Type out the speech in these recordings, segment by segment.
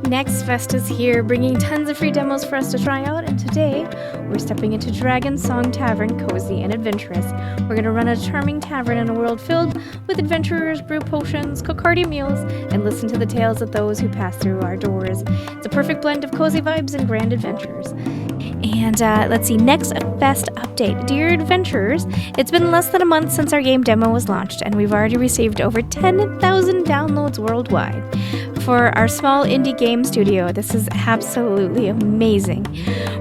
Next Fest is here, bringing tons of free demos for us to try out, and today we're stepping into Dragon Song Tavern, cozy and adventurous. We're going to run a charming tavern in a world filled with adventurers, brew potions, cook hearty meals, and listen to the tales of those who pass through our doors. It's a perfect blend of cozy vibes and grand adventures. And let's see, Next Fest update. Dear adventurers, it's been less than a month since our game demo was launched, and we've already received over 10,000 downloads worldwide. For our small indie game studio, this is absolutely amazing.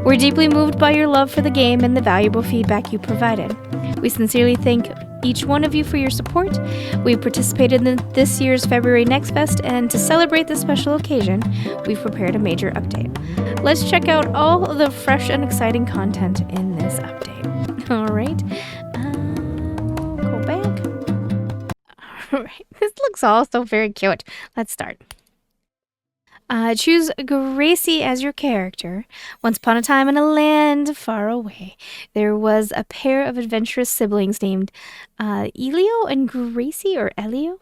We're deeply moved by your love for the game and the valuable feedback you provided. We sincerely thank each one of you for your support. We participated in this year's February Next Fest, and to celebrate this special occasion, we've prepared a major update. Let's check out all of the fresh and exciting content in this update. All right, we'll go back. All right, this looks also very cute. Let's start. Choose Gracie as your character. Once upon a time in a land far away, there was a pair of adventurous siblings named Elio and Gracie, or Elio,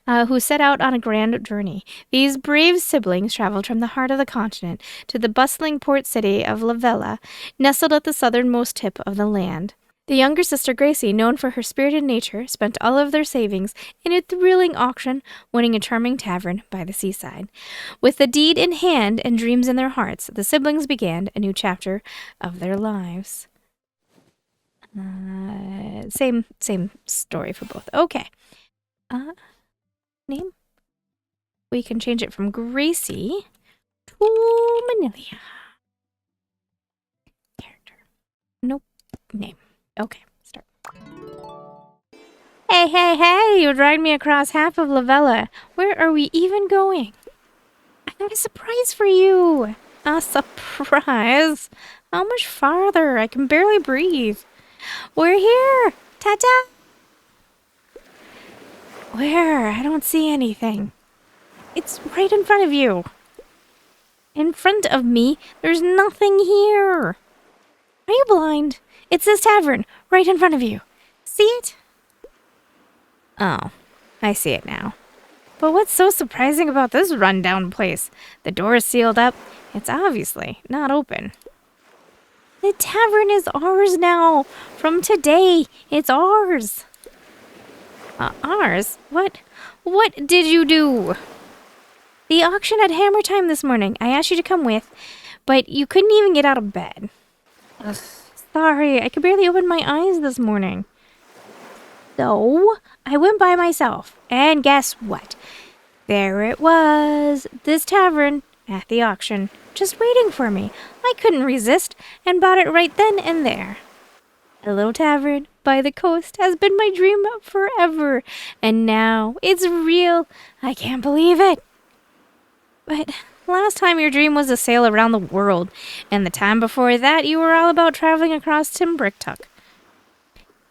who set out on a grand journey. These brave siblings traveled from the heart of the continent to the bustling port city of La Vella, nestled at the southernmost tip of the land. The younger sister, Gracie, known for her spirited nature, spent all of their savings in a thrilling auction, winning a charming tavern by the seaside. With the deed in hand and dreams in their hearts, the siblings began a new chapter of their lives. Same story for both. Okay. Name? We can change it from Gracie to Manilia. Character. Nope. Name. Okay, start. Hey, you dragged me across half of La Vella. Where are we even going? I got a surprise for you. A surprise? How much farther? I can barely breathe. We're here. Ta-ta. Where? I don't see anything. It's right in front of you. In front of me? There's nothing here. Are you blind? It's this tavern, right in front of you. See it? Oh, I see it now. But what's so surprising about this rundown place? The door is sealed up. It's obviously not open. The tavern is ours now. From today, it's ours. Ours? What did you do? The auction at Hammer Time this morning. I asked you to come with, but you couldn't even get out of bed. Ugh. Sorry, I could barely open my eyes this morning. So, I went by myself, and guess what? There it was, this tavern at the auction, just waiting for me. I couldn't resist, and bought it right then and there. A little tavern by the coast has been my dream forever, and now it's real. I can't believe it. But last time your dream was a sail around the world, and the time before that you were all about traveling across Timbricktuck.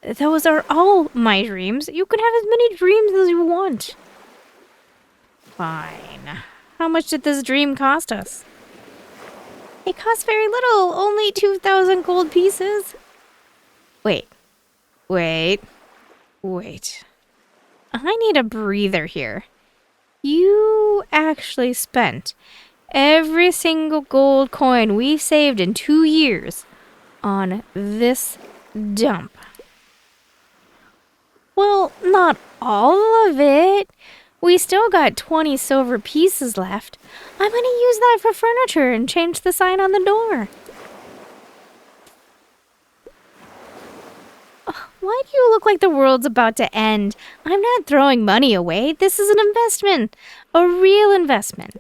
Those are all my dreams. You can have as many dreams as you want. Fine. How much did this dream cost us? It cost very little, only 2,000 gold pieces. Wait. I need a breather here. You actually spent every single gold coin we've saved in 2 years on this dump. Well, not all of it. We still got 20 silver pieces left. I'm going to use that for furniture and change the sign on the door. Why do you look like the world's about to end? I'm not throwing money away. This is an investment. A real investment.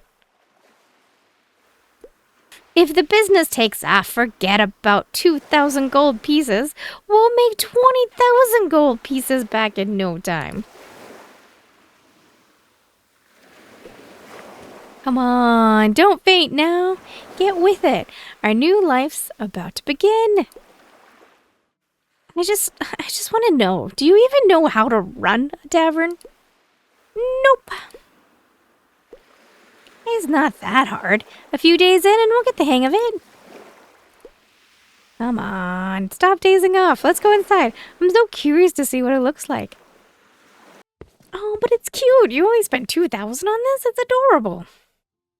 If the business takes off, forget about 2,000 gold pieces. We'll make 20,000 gold pieces back in no time. Come on, don't faint now. Get with it. Our new life's about to begin. I just want to know, do you even know how to run a tavern? Nope. It's not that hard. A few days in and we'll get the hang of it. Come on, stop dazing off. Let's go inside. I'm so curious to see what it looks like. Oh, but it's cute. You only spent 2,000 on this? It's adorable.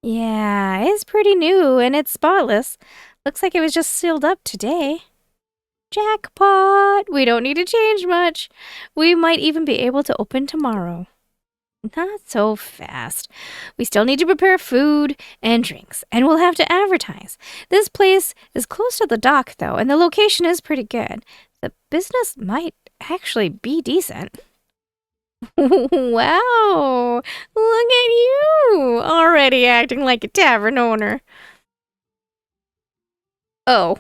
Yeah, it's pretty new and it's spotless. Looks like it was just sealed up today. Jackpot! We don't need to change much. We might even be able to open tomorrow. Not so fast. We still need to prepare food and drinks, and we'll have to advertise. This place is close to the dock, though, and the location is pretty good. The business might actually be decent. Wow! Look at you! Already acting like a tavern owner. Oh.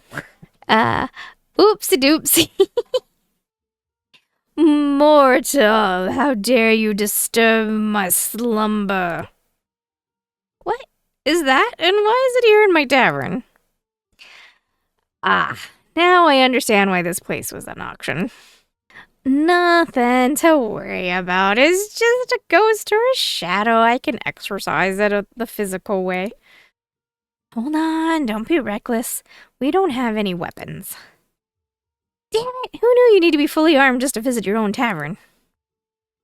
Oopsie doopsie. Mortal, how dare you disturb my slumber? What is that? And why is it here in my tavern? Ah, now I understand why this place was on auction. Nothing to worry about. It's just a ghost or a shadow. I can exorcise it the physical way. Hold on, don't be reckless. We don't have any weapons. Damn it, who knew you need to be fully armed just to visit your own tavern?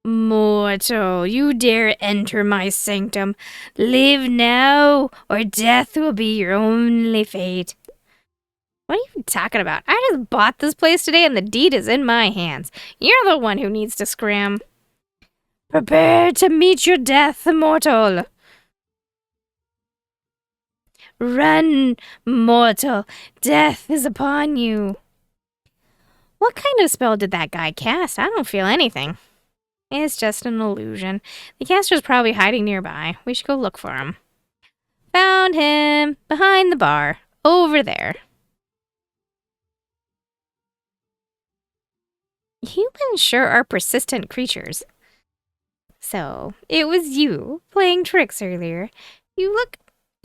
Mortal, you dare enter my sanctum. Live now, or death will be your only fate. What are you talking about? I just bought this place today and the deed is in my hands. You're the one who needs to scram. Prepare to meet your death, mortal. Run, mortal. Death is upon you. What kind of spell did that guy cast? I don't feel anything. It's just an illusion. The caster's probably hiding nearby. We should go look for him. Found him. Behind the bar. Over there. Humans sure are persistent creatures. So, it was you playing tricks earlier. You look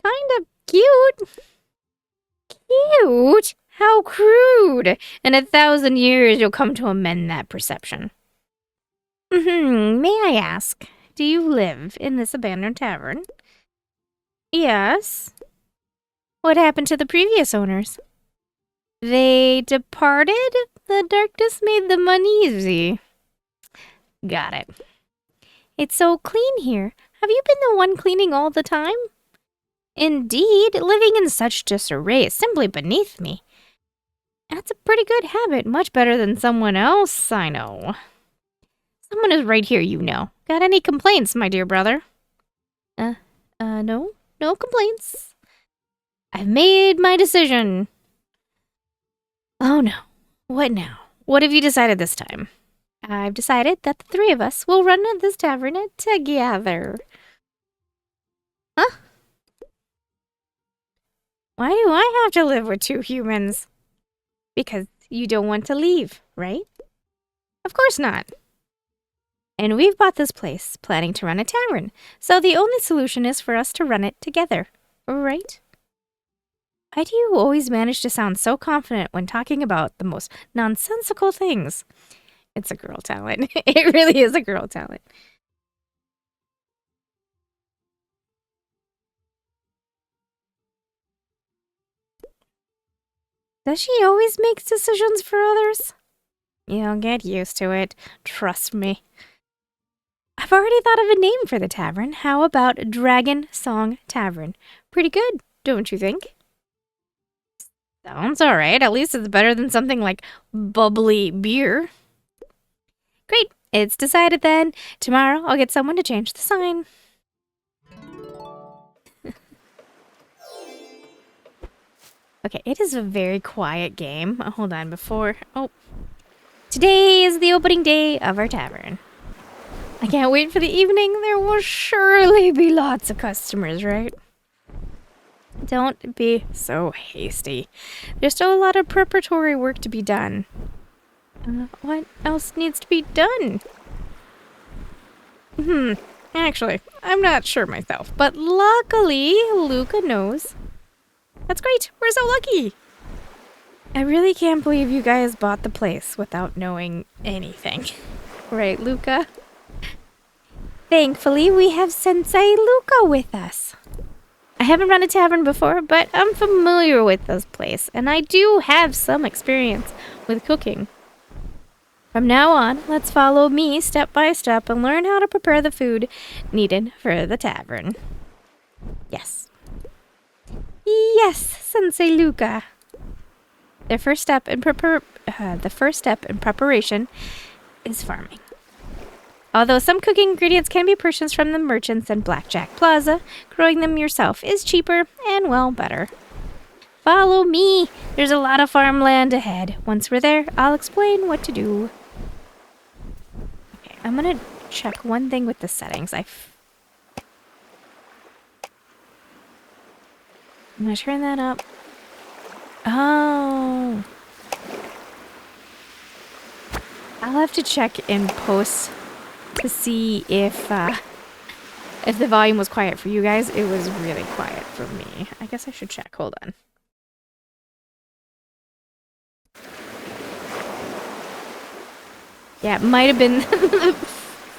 kind of cute. Cute? How crude! In 1,000 years, you'll come to amend that perception. May I ask, do you live in this abandoned tavern? Yes. What happened to the previous owners? They departed? The darkness made them uneasy. Got it. It's so clean here. Have you been the one cleaning all the time? Indeed, living in such disarray is simply beneath me. That's a pretty good habit, much better than someone else I know. Someone is right here, you know. Got any complaints, my dear brother? No. No complaints. I've made my decision. Oh no. What now? What have you decided this time? I've decided that the three of us will run this tavern together. Huh? Why do I have to live with two humans? Because you don't want to leave, right? Of course not. And we've bought this place, planning to run a tavern, so the only solution is for us to run it together, right? Why do you always manage to sound so confident when talking about the most nonsensical things? It's a girl talent. It really is a girl talent. Does she always make decisions for others? You'll get used to it. Trust me. I've already thought of a name for the tavern. How about Dragon Song Tavern? Pretty good, don't you think? Sounds alright. At least it's better than something like bubbly beer. Great. It's decided then. Tomorrow I'll get someone to change the sign. Okay, it is a very quiet game. Hold on, before... Oh. Today is the opening day of our tavern. I can't wait for the evening. There will surely be lots of customers, right? Don't be so hasty. There's still a lot of preparatory work to be done. What else needs to be done? Actually, I'm not sure myself, but luckily, Luca knows. That's great. We're so lucky. I really can't believe you guys bought the place without knowing anything. Right, Luca? Thankfully, we have Sensei Luca with us. I haven't run a tavern before, but I'm familiar with this place, and I do have some experience with cooking. From now on, let's follow me step by step and learn how to prepare the food needed for the tavern. Yes. yes, Sensei Luca. The first step in preparation is farming. Although some cooking ingredients can be purchased from the merchants in Blackjack Plaza, growing them yourself is cheaper and, well, better. Follow me! There's a lot of farmland ahead. Once we're there, I'll explain what to do. Okay, I'm gonna check one thing with the settings. I'm gonna turn that up. Oh. I'll have to check in post to see if the volume was quiet for you guys. It was really quiet for me. I guess I should check. Hold on. Yeah, it might have been the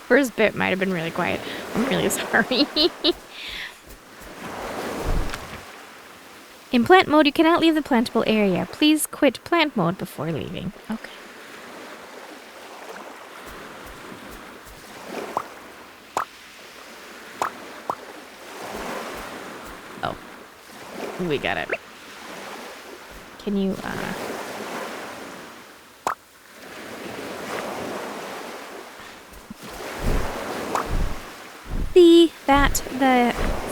first bit might have been really quiet. I'm really sorry. In plant mode, you cannot leave the plantable area. Please quit plant mode before leaving. Okay. Oh. We got it. Can you,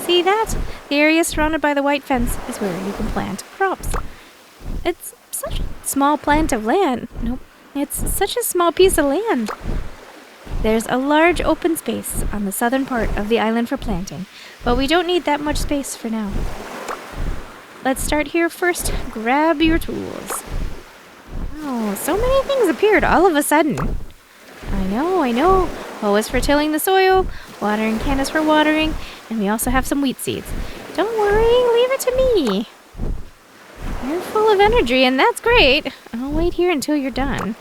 See that? The area surrounded by the white fence is where you can plant crops. It's such a small plant of land. Nope. It's such a small piece of land. There's a large open space on the southern part of the island for planting, but we don't need that much space for now. Let's start here first. Grab your tools. Oh, so many things appeared all of a sudden. I know. Hoe is for tilling the soil, watering can is for watering, and we also have some wheat seeds. Don't worry, leave it to me. You're full of energy, and that's great. I'll wait here until you're done.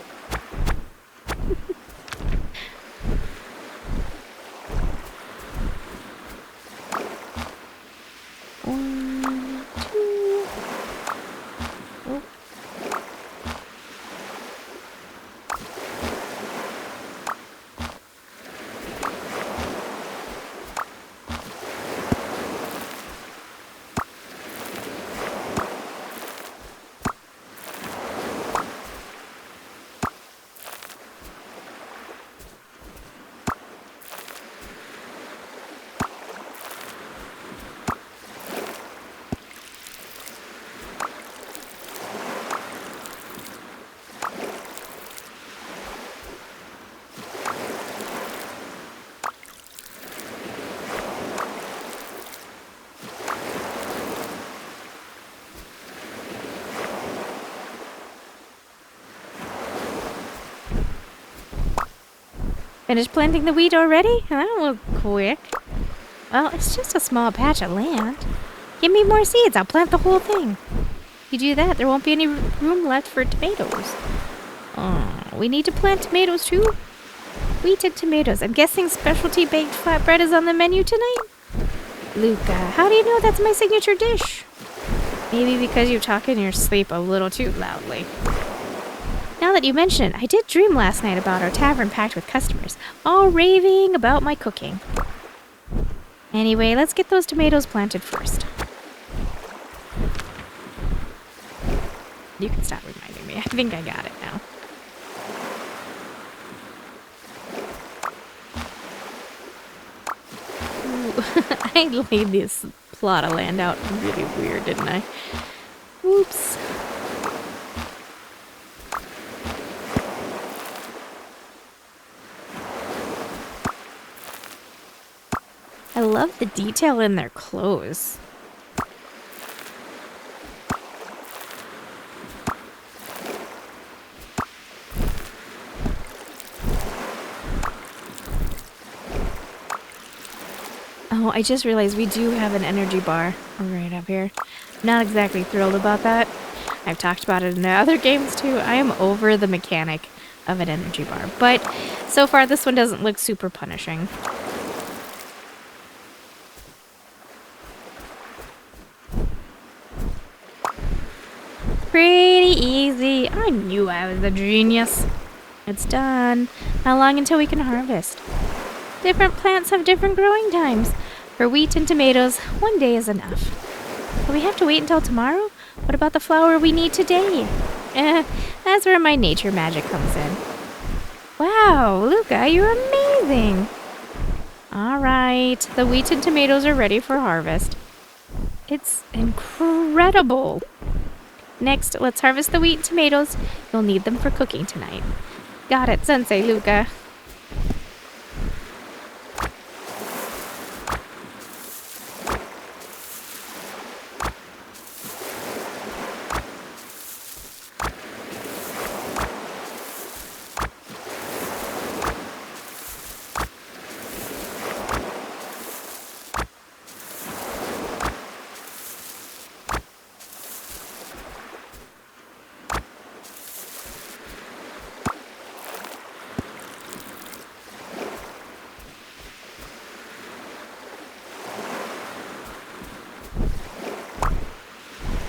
One, two. Oh. Finished planting the wheat already? That looked quick. Well, it's just a small patch of land. Give me more seeds, I'll plant the whole thing. If you do that, there won't be any room left for tomatoes. Oh, we need to plant tomatoes too? Wheat and tomatoes. I'm guessing specialty baked flatbread is on the menu tonight? Luca, how do you know that's my signature dish? Maybe because you talk in your sleep a little too loudly. Now that you mention it, I did dream last night about our tavern packed with customers, all raving about my cooking. Anyway, let's get those tomatoes planted first. You can stop reminding me. I think I got it now. Ooh, I laid this plot of land out really weird, didn't I? Oops. I love the detail in their clothes. Oh, I just realized we do have an energy bar right up here. Not exactly thrilled about that. I've talked about it in other games too. I am over the mechanic of an energy bar, but so far this one doesn't look super punishing. Pretty easy. I knew I was a genius. It's done. How long until we can harvest? Different plants have different growing times. For wheat and tomatoes, one day is enough. But we have to wait until tomorrow? What about the flour we need today? That's where my nature magic comes in. Wow, Luca, you're amazing! Alright, the wheat and tomatoes are ready for harvest. It's incredible! Next, let's harvest the wheat and tomatoes. You'll need them for cooking tonight. Got it, Sensei Luca.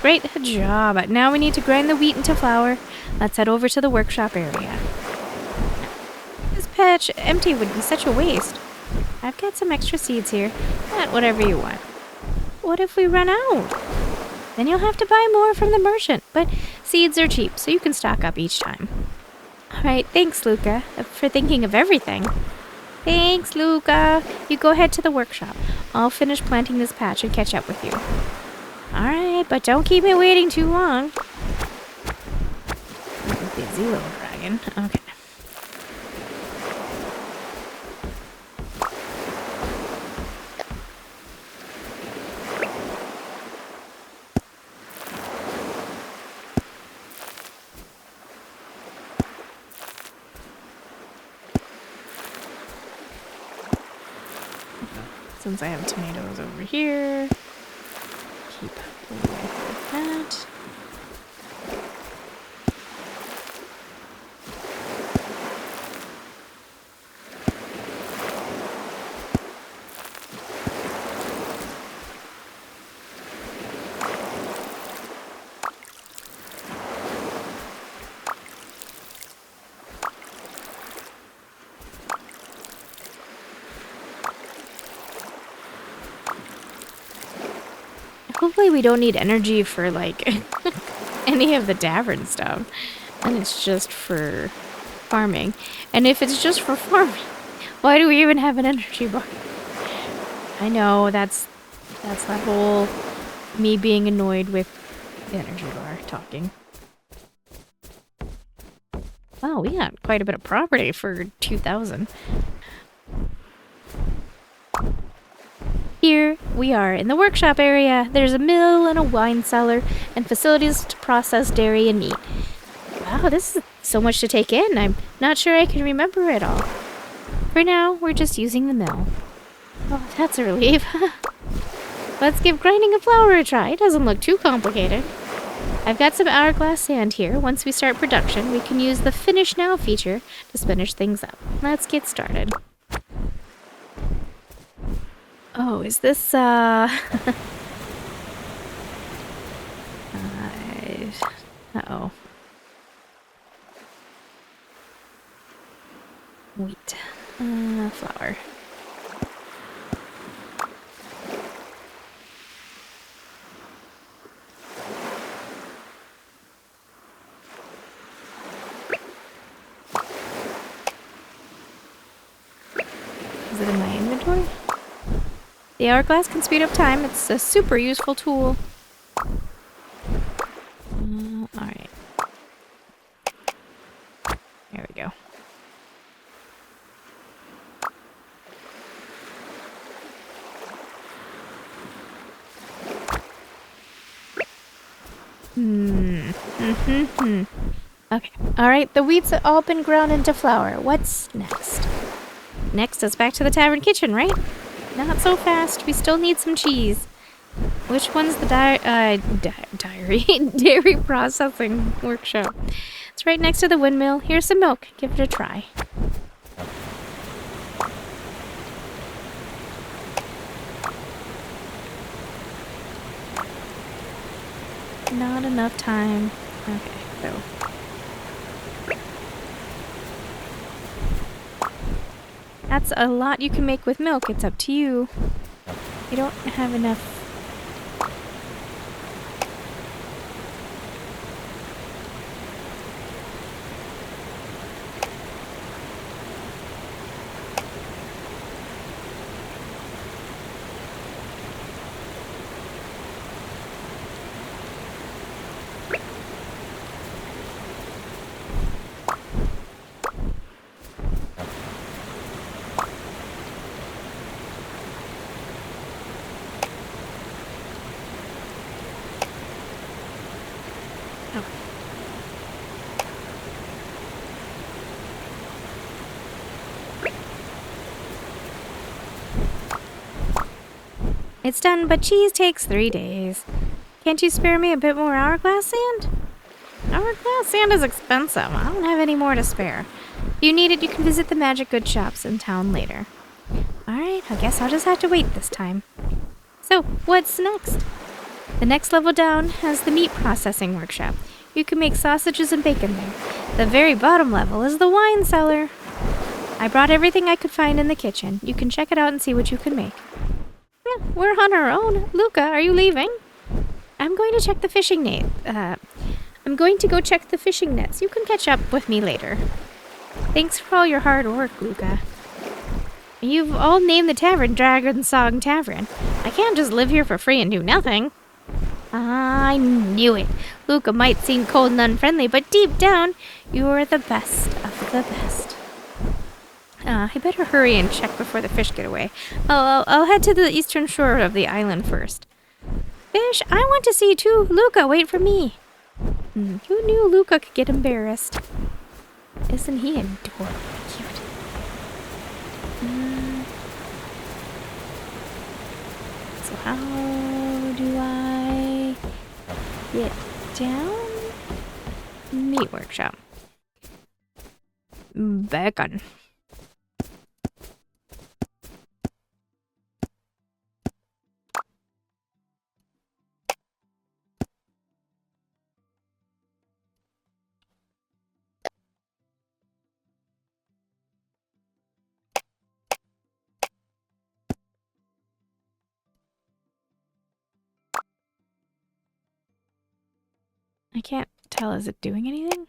Great job. Now we need to grind the wheat into flour. Let's head over to the workshop area. This patch empty would be such a waste. I've got some extra seeds here. Whatever you want. What if we run out? Then you'll have to buy more from the merchant. But seeds are cheap, so you can stock up each time. Alright, thanks, Luca, for thinking of everything. Thanks, Luca. You go ahead to the workshop. I'll finish planting this patch and catch up with you. Alright, but don't keep me waiting too long. Busy little dragon. Okay. Since I have tomatoes over here. Keep away with that. Hopefully we don't need energy for, like, any of the Tavern stuff. And it's just for farming. And if it's just for farming, why do we even have an energy bar? I know, that's that whole me being annoyed with the energy bar talking. Wow, we got quite a bit of property for 2,000. Here we are in the workshop area. There's a mill and a wine cellar and facilities to process dairy and meat. Wow, this is so much to take in. I'm not sure I can remember it all. For now, we're just using the mill. Oh, that's a relief. Let's give grinding of flour a try. It doesn't look too complicated. I've got some hourglass sand here. Once we start production, we can use the Finish Now feature to finish things up. Let's get started. Oh, is this, uh-oh. Wheat. Flour. Is it in my inventory? The hourglass can speed up time. It's a super useful tool. Alright. There we go. Okay. Alright, the wheat's all been ground into flour. What's next? Next is back to the tavern kitchen, right? Not so fast. We still need some cheese. Which one's the dairy processing workshop? It's right next to the windmill. Here's some milk. Give it a try. Not enough time. Okay, so. That's a lot you can make with milk. It's up to you. You don't have enough Oh. It's done, but cheese takes 3 days. Can't you spare me a bit more hourglass sand? Hourglass sand is expensive. I don't have any more to spare. If you need it, you can visit the magic goods shops in town later. Alright, I guess I'll just have to wait this time. So, what's next? The next level down has the meat processing workshop. You can make sausages and bacon there. The very bottom level is the wine cellar. I brought everything I could find in the kitchen. You can check it out and see what you can make. Yeah, we're on our own. Luca, are you leaving? I'm going to check the fishing net. I'm going to go check the fishing nets. You can catch up with me later. Thanks for all your hard work, Luca. You've all named the tavern Dragon Song Tavern. I can't just live here for free and do nothing. I knew it. Luca might seem cold and unfriendly, but deep down, you're the best of the best. I better hurry and check before the fish get away. I'll head to the eastern shore of the island first. Fish, I want to see you too. Luca, wait for me. Who knew Luca could get embarrassed? Isn't he adorably cute? So how do I get down? Meat workshop. Bacon. I can't tell. Is it doing anything?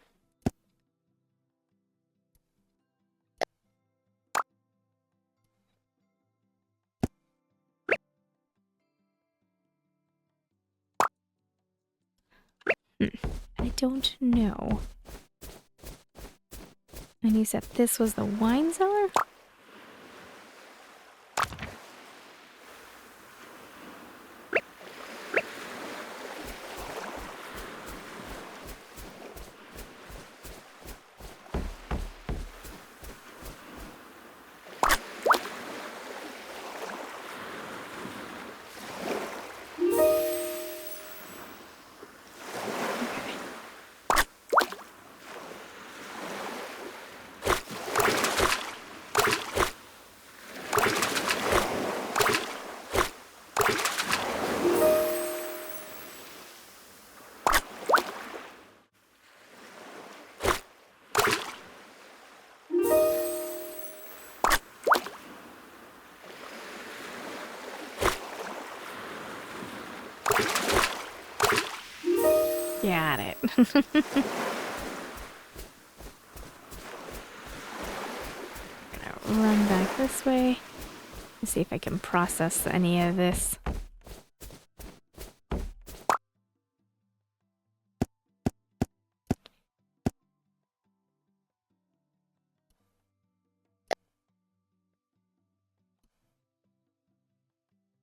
I don't know. And you said this was the wine cellar? Got it. Gonna run back this way. Let's see if I can process any of this.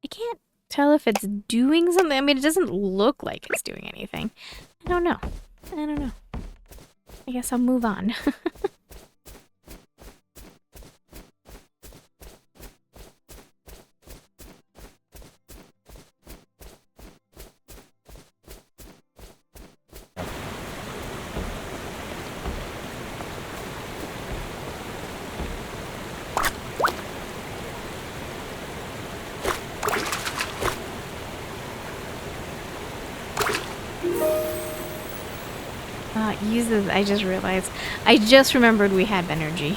I can't tell if it's doing something. I mean, it doesn't look like it's doing anything. I don't know. I guess I'll move on. Uses. I just realized. I just remembered we had energy.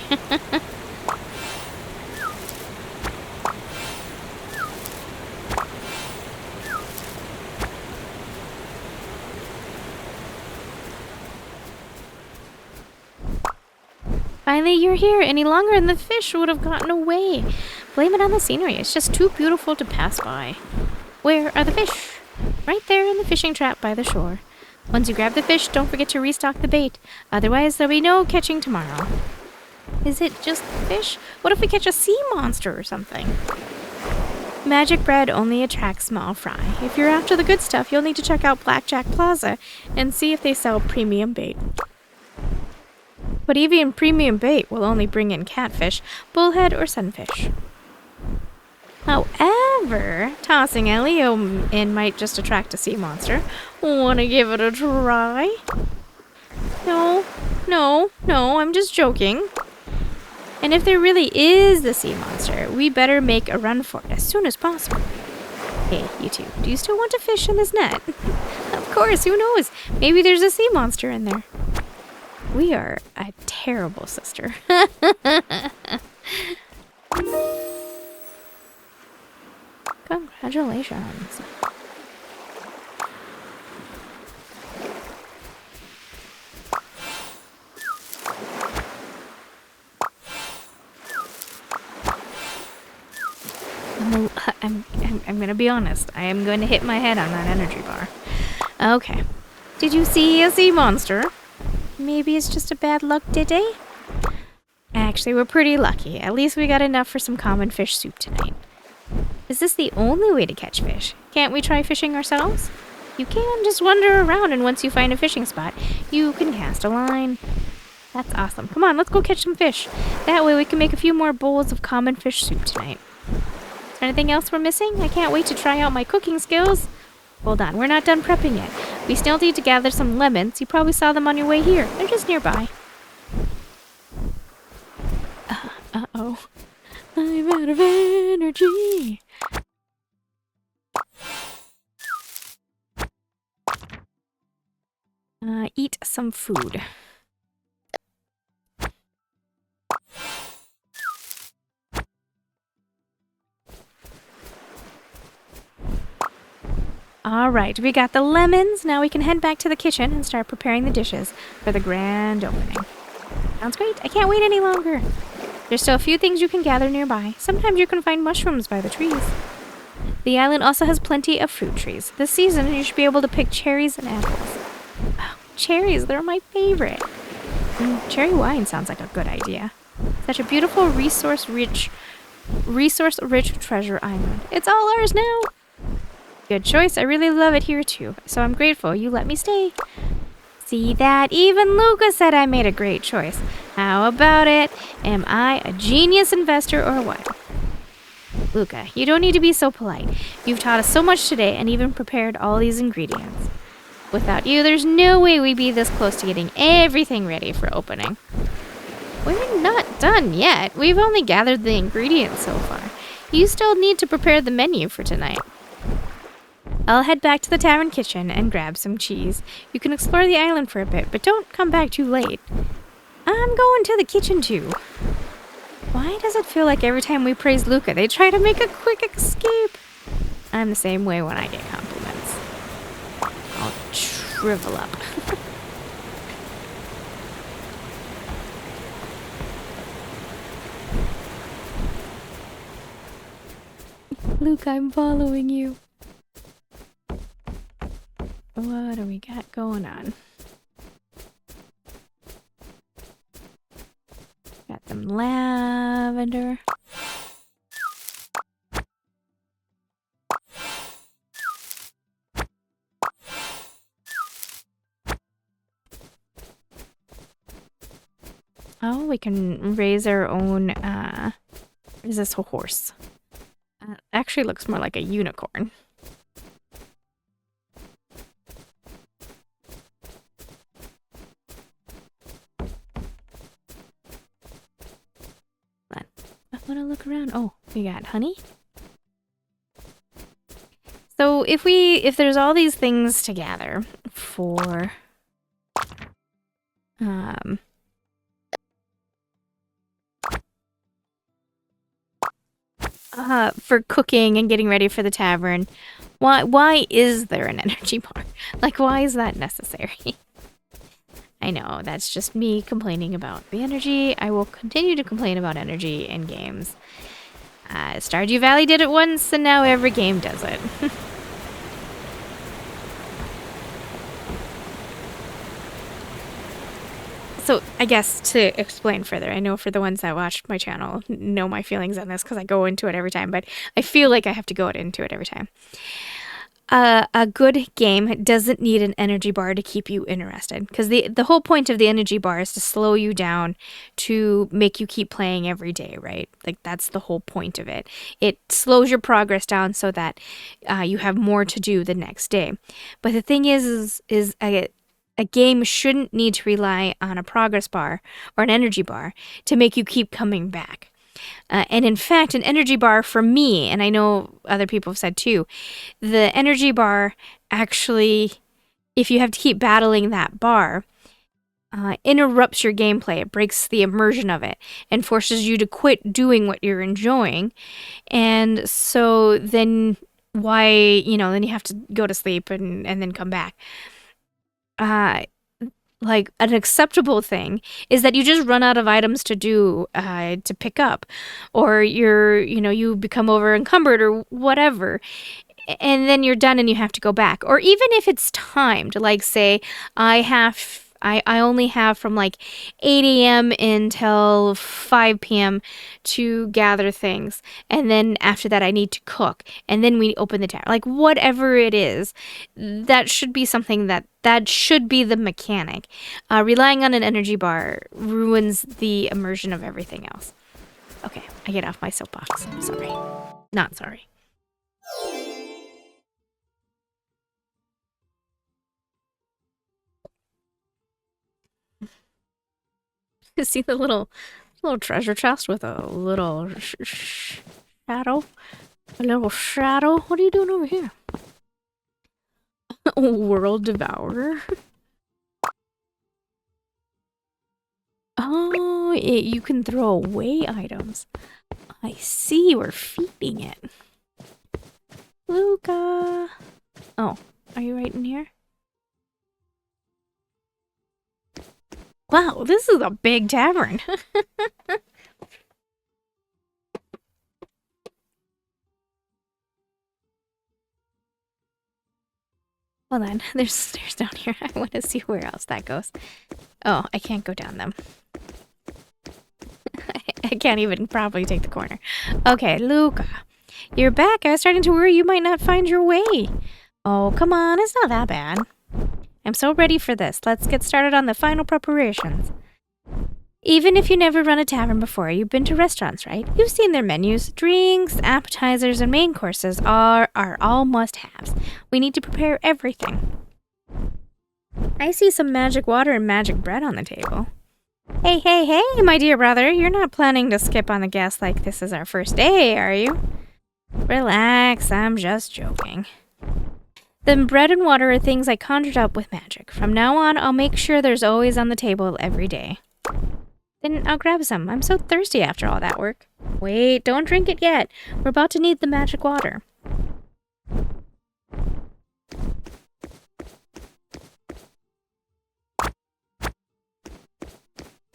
Finally, you're here. Any longer and the fish would have gotten away. Blame it on the scenery. It's just too beautiful to pass by. Where are the fish? Right there in the fishing trap by the shore. Once you grab the fish, don't forget to restock the bait. Otherwise, there'll be no catching tomorrow. Is it just fish? What if we catch a sea monster or something? Magic bread only attracts small fry. If you're after the good stuff, you'll need to check out Blackjack Plaza and see if they sell premium bait. But even premium bait will only bring in catfish, bullhead, or sunfish. However, tossing Elio in might just attract a sea monster. Wanna give it a try? No, I'm just joking. And if there really is the sea monster, we better make a run for it as soon as possible. Hey, you two, do you still want to fish in this net? Of course, who knows? Maybe there's a sea monster in there. We are a terrible sister. Congratulations. I'm gonna be honest. I am going to hit my head on that energy bar. Okay. Did you see a sea monster? Maybe it's just a bad luck day? Actually, we're pretty lucky. At least we got enough for some common fish soup tonight. Is this the only way to catch fish? Can't we try fishing ourselves? You can just wander around, and once you find a fishing spot, you can cast a line. That's awesome. Come on, let's go catch some fish. That way we can make a few more bowls of common fish soup tonight. Is there anything else we're missing? I can't wait to try out my cooking skills. Hold on, we're not done prepping yet. We still need to gather some lemons. You probably saw them on your way here. They're just nearby. Uh-oh. I'm out of energy. Eat some food. Alright, we got the lemons. Now we can head back to the kitchen and start preparing the dishes for the grand opening. Sounds great. I can't wait any longer. There's still a few things you can gather nearby. Sometimes you can find mushrooms by the trees. The island also has plenty of fruit trees. This season, you should be able to pick cherries and apples. Oh, cherries, they're my favorite. Cherry wine sounds like a good idea. Such a beautiful, resource-rich treasure island. It's all ours now. Good choice. I really love it here too, so I'm grateful you let me stay. See that? Even Luca said I made a great choice. How about it? Am I a genius investor or what? Luca, you don't need to be so polite. You've taught us so much today and even prepared all these ingredients. Without you, there's no way we'd be this close to getting everything ready for opening. We're not done yet. We've only gathered the ingredients so far. You still need to prepare the menu for tonight. I'll head back to the tavern kitchen and grab some cheese. You can explore the island for a bit, but don't come back too late. I'm going to the kitchen too. Why does it feel like every time we praise Luca, they try to make a quick escape? I'm the same way when I get compliments. I'll shrivel up. Luke, I'm following you. What do we got going on? Got some lavender. Oh, we can raise our own, is this a horse? Actually looks more like a unicorn. I want to look around. Oh, we got honey. So if there's all these things to gather for cooking and getting ready for the tavern, why is there an energy bar? Like, why is that necessary? I know, that's just me complaining about the energy. I will continue to complain about energy in games. Stardew Valley did it once, and now every game does it. So I guess to explain further, I know for the ones that watch my channel know my feelings on this because I go into it every time, but I feel like I have to go into it every time. A good game doesn't need an energy bar to keep you interested, because the whole point of the energy bar is to slow you down, to make you keep playing every day, right? Like that's the whole point of it. It slows your progress down so that you have more to do the next day. But the thing is a game shouldn't need to rely on a progress bar or an energy bar to make you keep coming back. And in fact, an energy bar for me, and I know other people have said too, the energy bar actually, if you have to keep battling that bar, interrupts your gameplay. It breaks the immersion of it and forces you to quit doing what you're enjoying. And so then then you have to go to sleep and then come back. Like an acceptable thing is that you just run out of items to do to pick up, or you become over encumbered or whatever, and then you're done and you have to go back. Or even if it's timed, like say I only have from like 8 a.m. until 5 p.m. to gather things. And then after that, I need to cook. And then we open the tavern. Like whatever it is, that should be something that should be the mechanic. Relying on an energy bar ruins the immersion of everything else. Okay, I get off my soapbox. I'm sorry. Not sorry. See the little treasure chest with a little shadow? A little shadow? What are you doing over here? World Devourer? Oh, you can throw away items. I see, we're feeding it. Luca! Oh, are you right in here? Wow, this is a big tavern. Hold on, there's stairs down here. I want to see where else that goes. Oh, I can't go down them. I can't even probably take the corner. Okay, Luca. You're back. I was starting to worry you might not find your way. Oh, come on. It's not that bad. I'm so ready for this. Let's get started on the final preparations. Even if you never run a tavern before, you've been to restaurants, right? You've seen their menus. Drinks, appetizers, and main courses are all must-haves. We need to prepare everything. I see some magic water and magic bread on the table. Hey, my dear brother. You're not planning to skip on the guests like this is our first day, are you? Relax, I'm just joking. The bread and water are things I conjured up with magic. From now on, I'll make sure there's always on the table every day. Then I'll grab some. I'm so thirsty after all that work. Wait, don't drink it yet. We're about to need the magic water.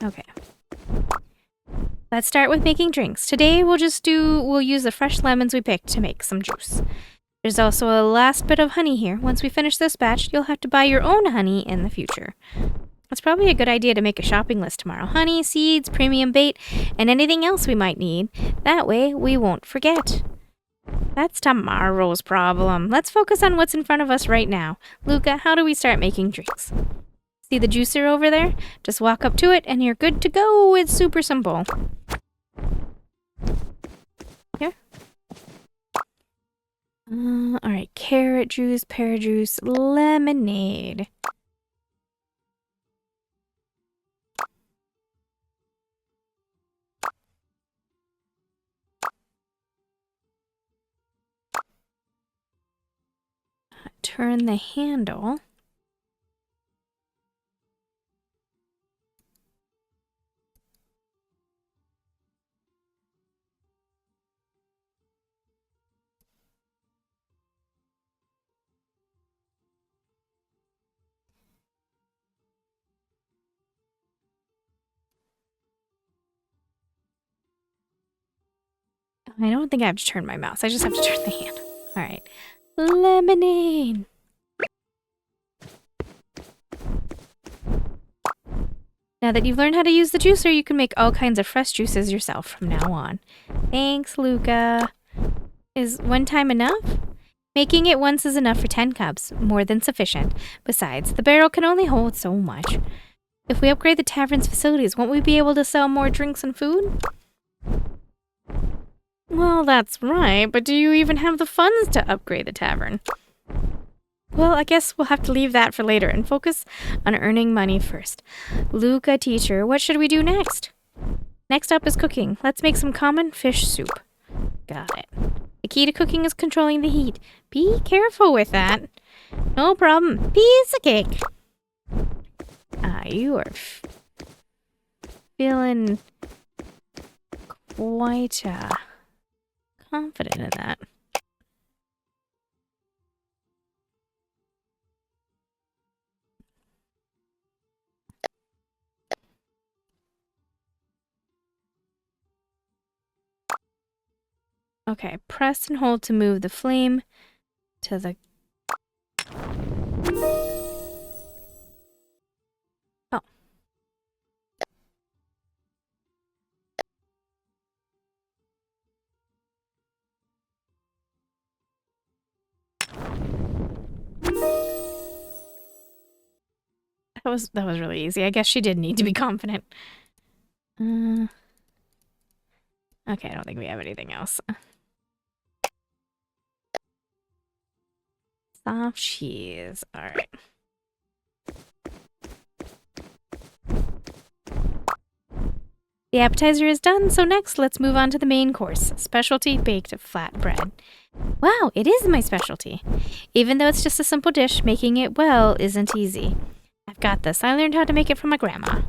Okay. Let's start with making drinks. Today we'll use the fresh lemons we picked to make some juice. There's also a last bit of honey here. Once we finish this batch, you'll have to buy your own honey in the future. It's probably a good idea to make a shopping list tomorrow. Honey, seeds, premium bait, and anything else we might need. That way, we won't forget. That's tomorrow's problem. Let's focus on what's in front of us right now. Luca, how do we start making drinks? See the juicer over there? Just walk up to it and you're good to go. It's super simple. Here. Alright, carrot juice, pear juice, lemonade. Turn the handle. I don't think I have to turn my mouse. I just have to turn the hand. All right. Lemonade. Now that you've learned how to use the juicer, you can make all kinds of fresh juices yourself from now on. Thanks, Luca. Is one time enough? Making it once is enough for 10 cups, more than sufficient. Besides, the barrel can only hold so much. If we upgrade the tavern's facilities, won't we be able to sell more drinks and food? Well, that's right, but do you even have the funds to upgrade the tavern? Well, I guess we'll have to leave that for later and focus on earning money first. Luca, teacher, what should we do next? Next up is cooking. Let's make some common fish soup. Got it. The key to cooking is controlling the heat. Be careful with that. No problem. Piece of cake. You are feeling quite confident in that. Okay, press and hold to move the flame to the... Oh. That was really easy. I guess she did need to be confident. Okay, I don't think we have anything else. Soft cheese. Alright. The appetizer is done, so next let's move on to the main course. Specialty baked flatbread. Wow, it is my specialty. Even though it's just a simple dish, making it well isn't easy. I've got this. I learned how to make it from my grandma.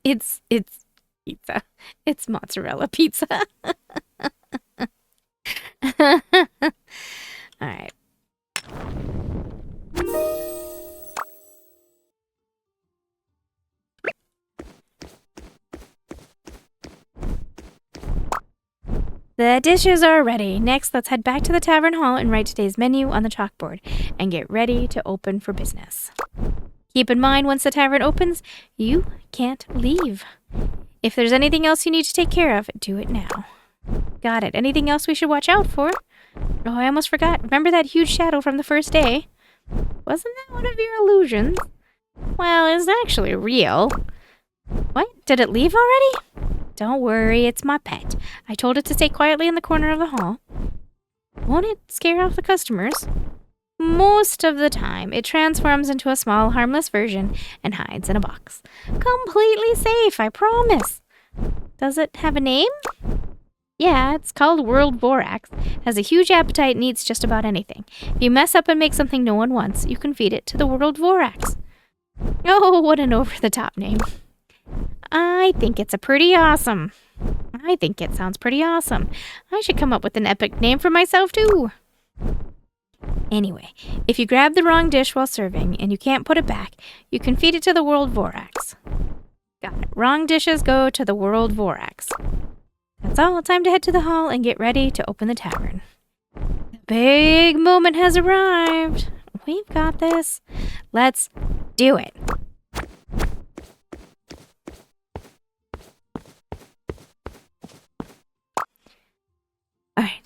It's pizza. It's mozzarella pizza. All right. The dishes are ready. Next, let's head back to the tavern hall and write today's menu on the chalkboard and get ready to open for business. Keep in mind, once the tavern opens, you can't leave. If there's anything else you need to take care of, do it now. Got it. Anything else we should watch out for? Oh, I almost forgot. Remember that huge shadow from the first day? Wasn't that one of your illusions? Well, it's actually real. What? Did it leave already? Don't worry, it's my pet. I told it to stay quietly in the corner of the hall. Won't it scare off the customers? Most of the time, it transforms into a small, harmless version and hides in a box. Completely safe, I promise. Does it have a name? Yeah, it's called World Vorax. Has a huge appetite and eats just about anything. If you mess up and make something no one wants, you can feed it to the World Vorax. Oh, what an over-the-top name. I think it's pretty awesome. I think it sounds pretty awesome. I should come up with an epic name for myself, too. Anyway, if you grab the wrong dish while serving and you can't put it back, you can feed it to the World Vorax. Got it. Wrong dishes go to the World Vorax. That's all. Time to head to the hall and get ready to open the tavern. The big moment has arrived. We've got this. Let's do it. All right.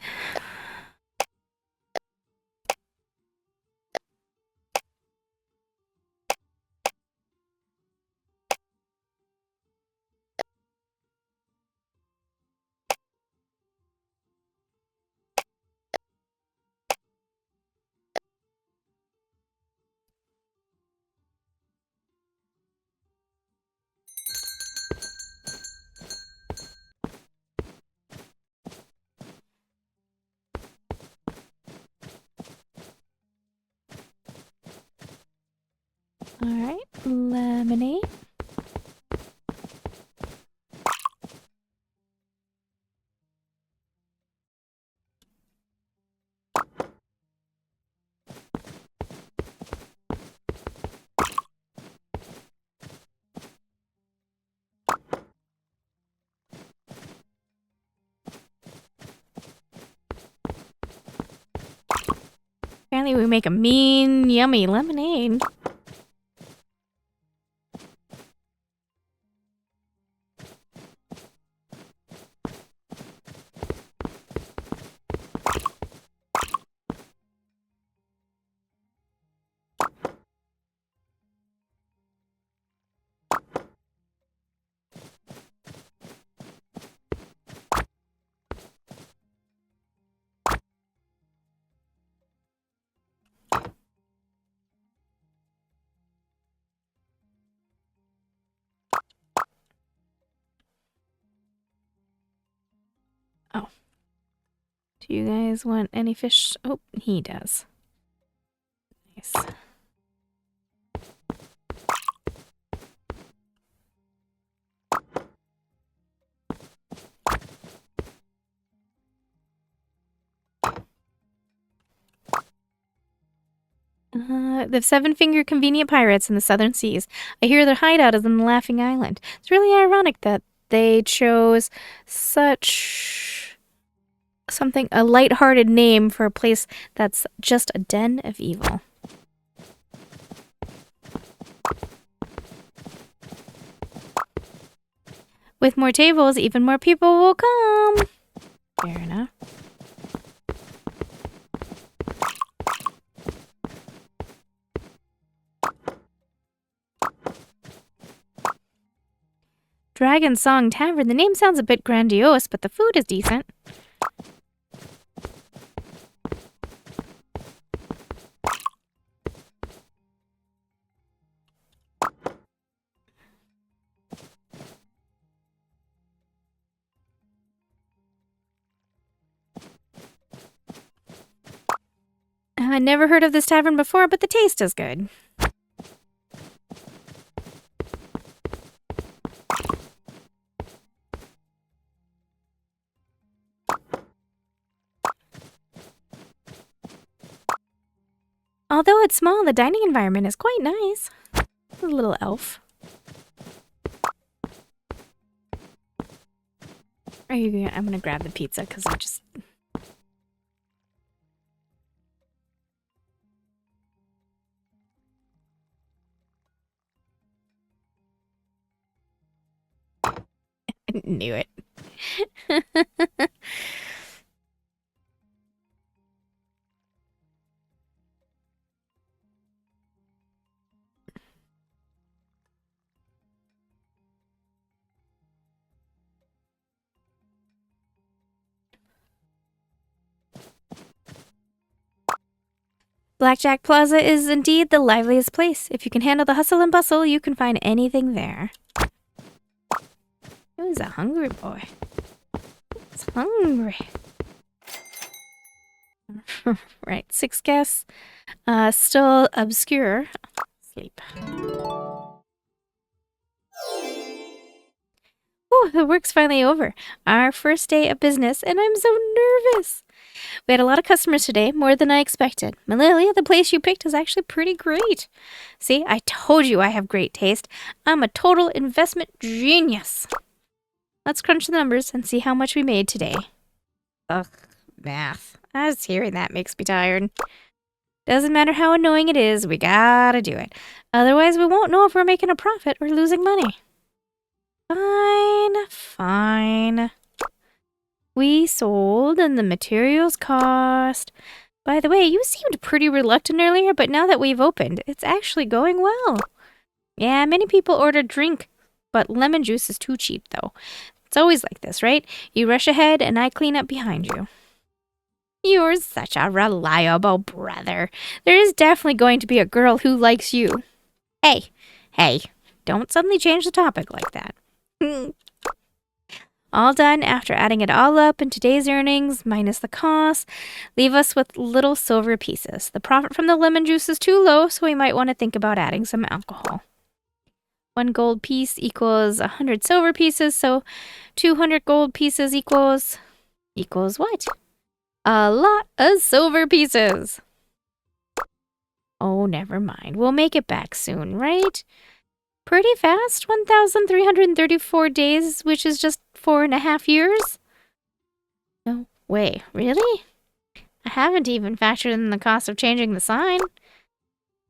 All right, lemonade. Apparently we make a mean, yummy lemonade. Oh. Do you guys want any fish? Oh, he does. Nice. The seven-finger convenient pirates in the southern seas. I hear their hideout is in the Laughing Island. It's really ironic that they chose such a light-hearted name for a place that's just a den of evil. With more tables, even more people will come. Fair enough. Dragon Song Tavern. The name sounds a bit grandiose, but the food is decent. I never heard of this tavern before, but the taste is good. Although it's small, the dining environment is quite nice. A little elf. Are you gonna, I'm gonna grab the pizza because I just... I knew it. Blackjack Plaza is indeed the liveliest place. If you can handle the hustle and bustle, you can find anything there. He was a hungry boy. He's hungry. Right, 6 guests. Still obscure. Sleep. Oh, the work's finally over. Our first day of business, and I'm so nervous. We had a lot of customers today, more than I expected. Malilia, the place you picked is actually pretty great. See, I told you I have great taste. I'm a total investment genius. Let's crunch the numbers and see how much we made today. Ugh, math. Just hearing that makes me tired. Doesn't matter how annoying it is, we gotta do it. Otherwise, we won't know if we're making a profit or losing money. Fine, fine. We sold and the materials cost. By the way, you seemed pretty reluctant earlier, but now that we've opened, it's actually going well. Yeah, many people order drink, but lemon juice is too cheap, though. It's always like this, right? You rush ahead and I clean up behind you. You're such a reliable brother. There is definitely going to be a girl who likes you. Hey, don't suddenly change the topic like that. All done after adding it all up in today's earnings, minus the cost, leave us with little silver pieces. The profit from the lemon juice is too low, so we might want to think about adding some alcohol. 1 gold piece equals 100 silver pieces, so 200 gold pieces equals what? A lot of silver pieces. Oh, never mind. We'll make it back soon, right? Pretty fast, 1,334 days, which is just 4.5 years? No way, really? I haven't even factored in the cost of changing the sign.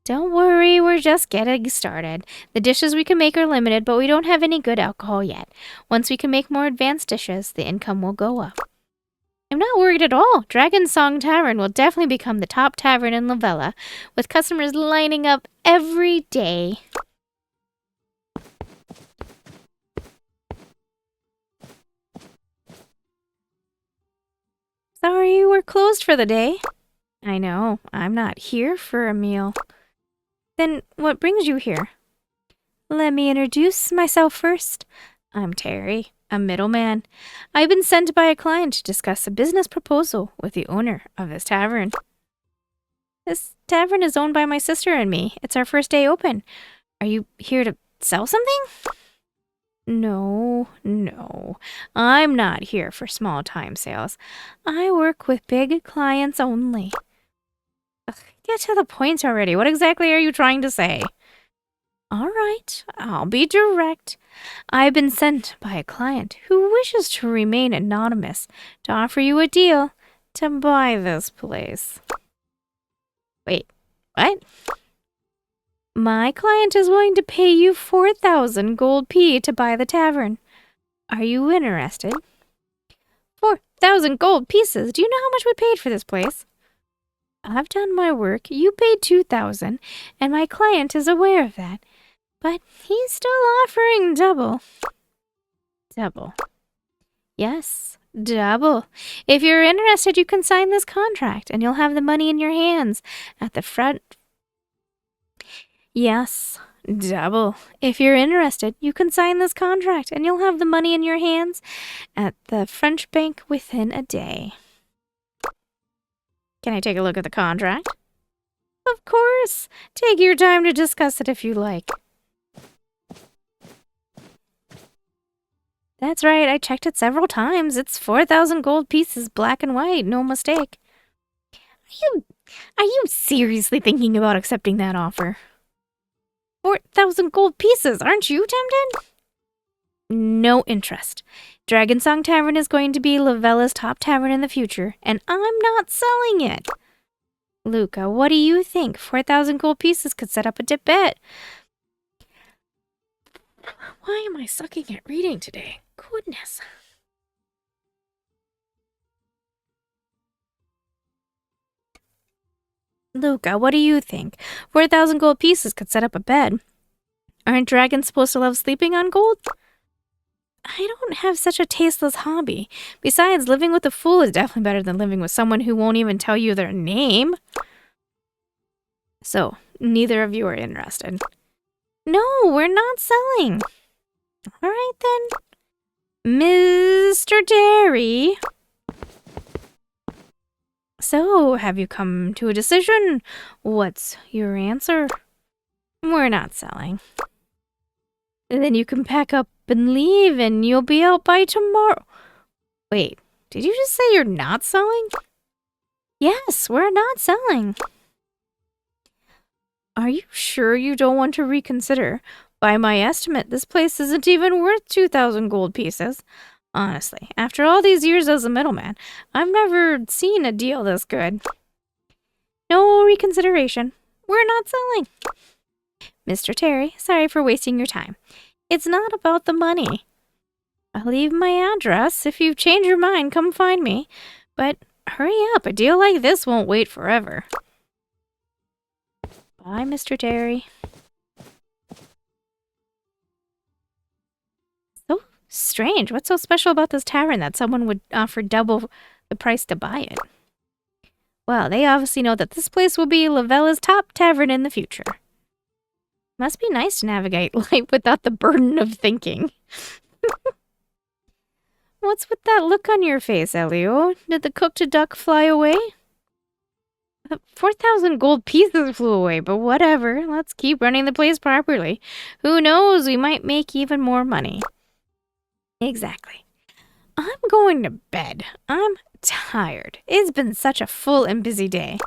Don't worry, we're just getting started. The dishes we can make are limited, but we don't have any good alcohol yet. Once we can make more advanced dishes, the income will go up. I'm not worried at all. Dragon Song Tavern will definitely become the top tavern in Lavella, with customers lining up every day. Sorry, we're closed for the day. I know, I'm not here for a meal. Then what brings you here? Let me introduce myself first. I'm Terry, a middleman. I've been sent by a client to discuss a business proposal with the owner of this tavern. This tavern is owned by my sister and me. It's our first day open. Are you here to sell something? No. I'm not here for small-time sales. I work with big clients only. Ugh, get to the point already. What exactly are you trying to say? All right, I'll be direct. I've been sent by a client who wishes to remain anonymous to offer you a deal to buy this place. Wait, what? My client is willing to pay you 4,000 gold P to buy the tavern. Are you interested? 4,000 gold pieces? Do you know how much we paid for this place? I've done my work. You paid 2,000, and my client is aware of that. But he's still offering double. Double. Yes, double. If you're interested, you can sign this contract, and you'll have the money in your hands at the front. Yes, double. If you're interested, you can sign this contract, and you'll have the money in your hands at the French bank within a day. Can I take a look at the contract? Of course. Take your time to discuss it if you like. That's right, I checked it several times. It's 4,000 gold pieces, black and white, no mistake. Are you seriously thinking about accepting that offer? 4,000 gold pieces, aren't you tempted? No interest. Dragon Song Tavern is going to be Lavella's top tavern in the future, and I'm not selling it. Luca, what do you think? 4,000 gold pieces could set up a dip bet. Why am I sucking at reading today? Goodness. Luca, what do you think? 4,000 gold pieces could set up a bed. Aren't dragons supposed to love sleeping on gold? I don't have such a tasteless hobby. Besides, living with a fool is definitely better than living with someone who won't even tell you their name. So, neither of you are interested. No, we're not selling. All right, then. Mr. Terry. So, have you come to a decision? What's your answer? We're not selling. Then you can pack up and leave, and you'll be out by tomorrow. Wait, did you just say you're not selling? Yes, we're not selling. Are you sure you don't want to reconsider? By my estimate, this place isn't even worth 2,000 gold pieces. Honestly, after all these years as a middleman, I've never seen a deal this good. No reconsideration. We're not selling. Mr. Terry, sorry for wasting your time. It's not about the money. I'll leave my address. If you change your mind, come find me. But hurry up, a deal like this won't wait forever. Bye, Mr. Terry. So strange. What's so special about this tavern that someone would offer double the price to buy it? Well, they obviously know that this place will be Lavella's top tavern in the future. Must be nice to navigate life without the burden of thinking. What's with that look on your face, Elio? Did the cooked duck fly away? 4,000 gold pieces flew away, but whatever. Let's keep running the place properly. Who knows, we might make even more money. Exactly. I'm going to bed. I'm tired. It's been such a full and busy day.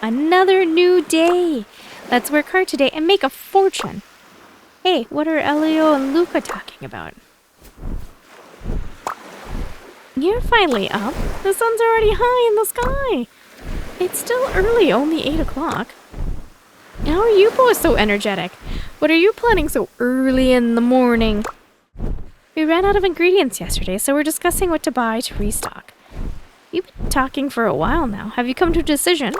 Another new day. Let's work hard today and make a fortune. Hey, what are Elio and Luca talking about? You're finally up. The sun's already high in the sky. It's still early, only 8 o'clock. How are you both so energetic? What are you planning so early in the morning? We ran out of ingredients yesterday, so we're discussing what to buy to restock. You've been talking for a while now. Have you come to a decision?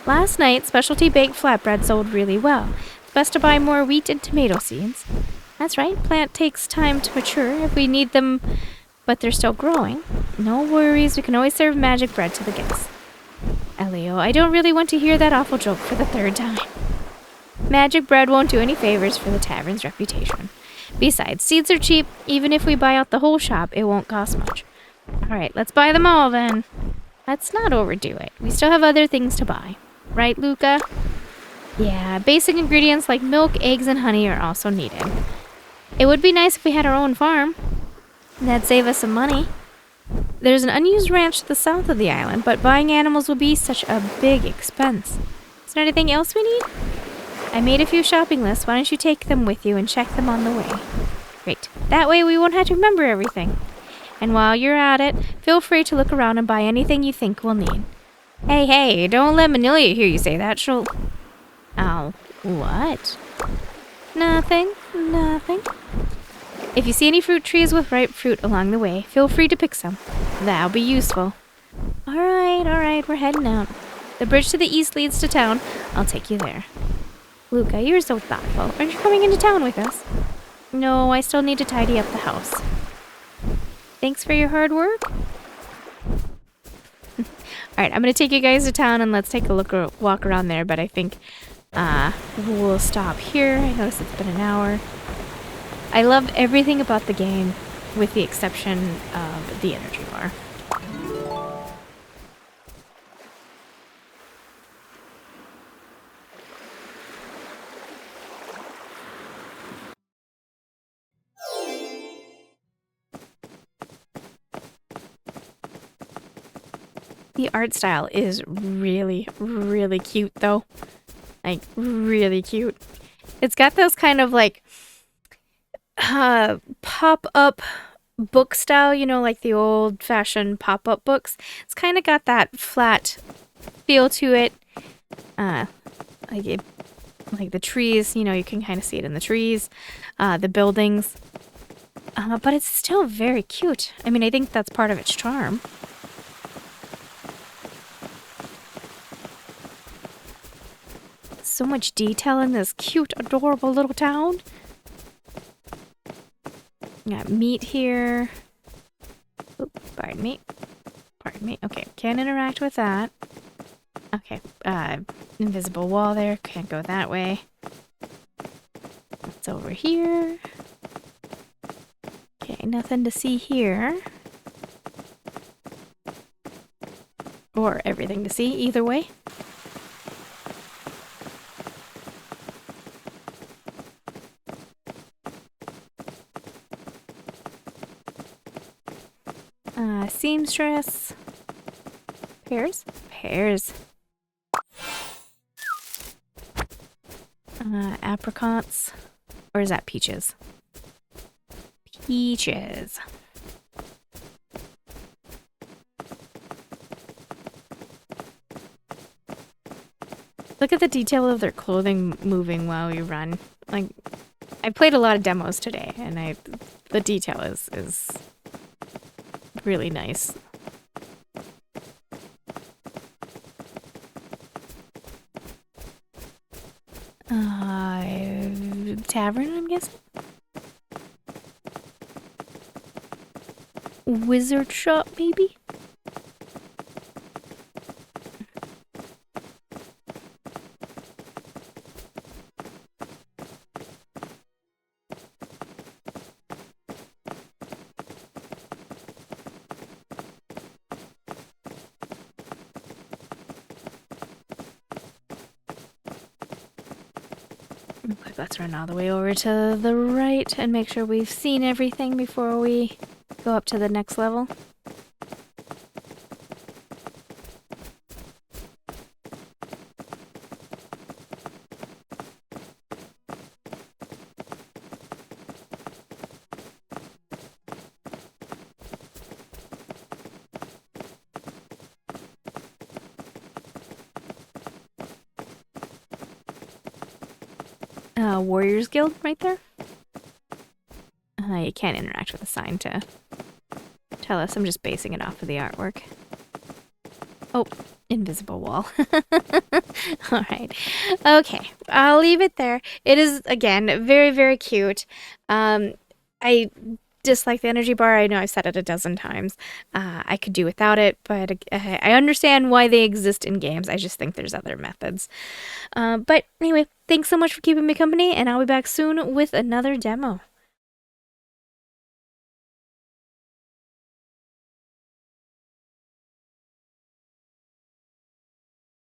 Last night, specialty baked flatbread sold really well. It's best to buy more wheat and tomato seeds. That's right, plant takes time to mature if we need them, but they're still growing. No worries, we can always serve magic bread to the guests. Elio, I don't really want to hear that awful joke for the 3rd time. Magic bread won't do any favors for the tavern's reputation. Besides, seeds are cheap. Even if we buy out the whole shop, it won't cost much. Alright, let's buy them all then. Let's not overdo it. We still have other things to buy. Right, Luca? Yeah, basic ingredients like milk, eggs, and honey are also needed. It would be nice if we had our own farm. That'd save us some money. There's an unused ranch to the south of the island, but buying animals will be such a big expense. Is there anything else we need? I made a few shopping lists. Why don't you take them with you and check them on the way? Great. That way we won't have to remember everything. And while you're at it, feel free to look around and buy anything you think we'll need. Hey, don't let Manilia hear you say that. She'll... Oh, what? Nothing. If you see any fruit trees with ripe fruit along the way, feel free to pick some. That'll be useful. Alright, we're heading out. The bridge to the east leads to town. I'll take you there. Luca, you're so thoughtful. Aren't you coming into town with us? No, I still need to tidy up the house. Thanks for your hard work. Alright, I'm going to take you guys to town and let's take a walk around there, but I think we'll stop here. I noticed it's been an hour. I loved everything about the game, with the exception of the energy bar. The art style is really, really cute, though. Like, really cute. It's got those kind of, like, pop-up book style, you know, like the old-fashioned pop-up books. It's kind of got that flat feel to it. Like the trees, you know, you can kind of see it in the trees, the buildings. But it's still very cute. I mean, I think that's part of its charm. So much detail in this cute, adorable little town. Got meat here. Oop, pardon me. Okay, can't interact with that. Okay, invisible wall there. Can't go that way. It's over here. Okay, nothing to see here. Or everything to see, either way. Seamstress. Pears? Pears. Apricots. Or is that peaches? Peaches. Look at the detail of their clothing moving while you run. Like, I played a lot of demos today, and the detail is really nice. Tavern, I'm guessing? Wizard shop, maybe? Let's run all the way over to the right and make sure we've seen everything before we go up to the next level. Warriors Guild right there. You can't interact with a sign to tell us. I'm just basing it off of the artwork. Oh, invisible wall. All right. Okay, I'll leave it there. It is, again, very, very cute. I dislike the energy bar. I know I've said it a dozen times. I could do without it, but I understand why they exist in games. I just think there's other methods. But anyway, thanks so much for keeping me company, and I'll be back soon with another demo.